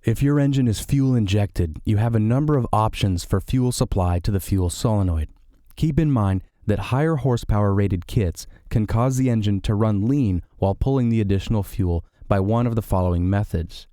If your engine is fuel injected, you have a number of options for fuel supply to the fuel solenoid. Keep in mind that higher horsepower rated kits can cause the engine to run lean while pulling the additional fuel by one of the following methods.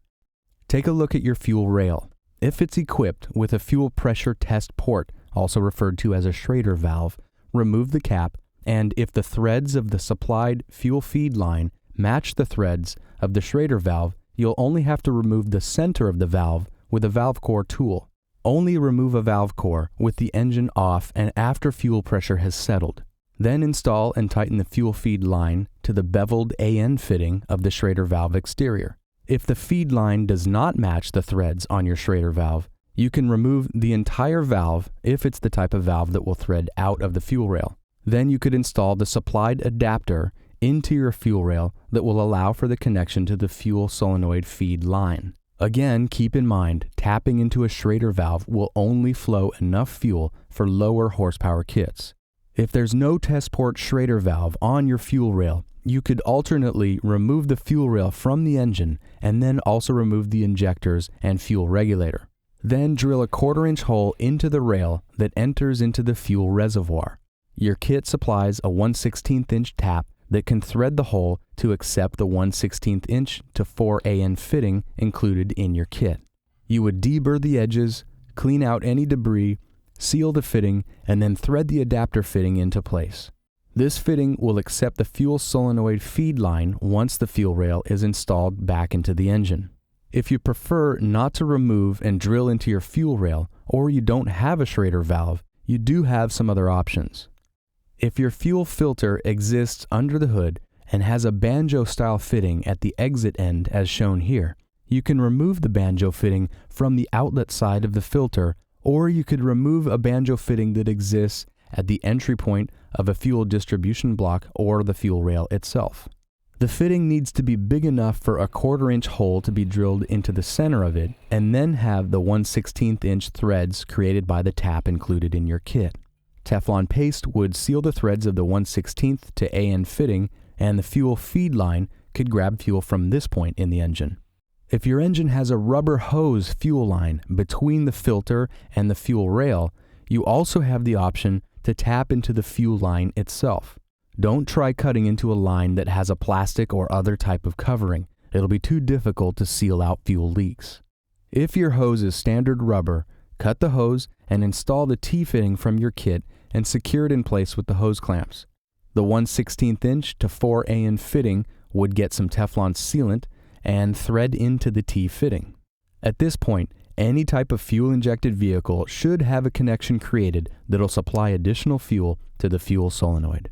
Take a look at your fuel rail. If it's equipped with a fuel pressure test port, also referred to as a Schrader valve, remove the cap, and if the threads of the supplied fuel feed line match the threads of the Schrader valve, you'll only have to remove the center of the valve with a valve core tool. Only remove a valve core with the engine off and after fuel pressure has settled. Then install and tighten the fuel feed line to the beveled AN fitting of the Schrader valve exterior. If the feed line does not match the threads on your Schrader valve, you can remove the entire valve if it's the type of valve that will thread out of the fuel rail. Then you could install the supplied adapter into your fuel rail that will allow for the connection to the fuel solenoid feed line. Again, keep in mind, tapping into a Schrader valve will only flow enough fuel for lower horsepower kits. If there's no test port Schrader valve on your fuel rail, you could alternately remove the fuel rail from the engine and then also remove the injectors and fuel regulator. Then drill a 1/4-inch hole into the rail that enters into the fuel reservoir. Your kit supplies a 1/16 inch tap that can thread the hole to accept the 1/16 inch to 4 AN fitting included in your kit. You would deburr the edges, clean out any debris, seal the fitting, and then thread the adapter fitting into place. This fitting will accept the fuel solenoid feed line once the fuel rail is installed back into the engine. If you prefer not to remove and drill into your fuel rail, or you don't have a Schrader valve, you do have some other options. If your fuel filter exists under the hood and has a banjo style fitting at the exit end as shown here, you can remove the banjo fitting from the outlet side of the filter, or you could remove a banjo fitting that exists at the entry point of a fuel distribution block or the fuel rail itself. The fitting needs to be big enough for a 1/4-inch hole to be drilled into the center of it, and then have the 1/16 inch threads created by the tap included in your kit. Teflon paste would seal the threads of the 1/16 to AN fitting, and the fuel feed line could grab fuel from this point in the engine. If your engine has a rubber hose fuel line between the filter and the fuel rail, you also have the option to tap into the fuel line itself. Don't try cutting into a line that has a plastic or other type of covering. It'll be too difficult to seal out fuel leaks. If your hose is standard rubber, cut the hose and install the T-fitting from your kit and secure it in place with the hose clamps. The 1/16 inch to 4 AN fitting would get some Teflon sealant and thread into the T-fitting. At this point, any type of fuel-injected vehicle should have a connection created that'll supply additional fuel to the fuel solenoid.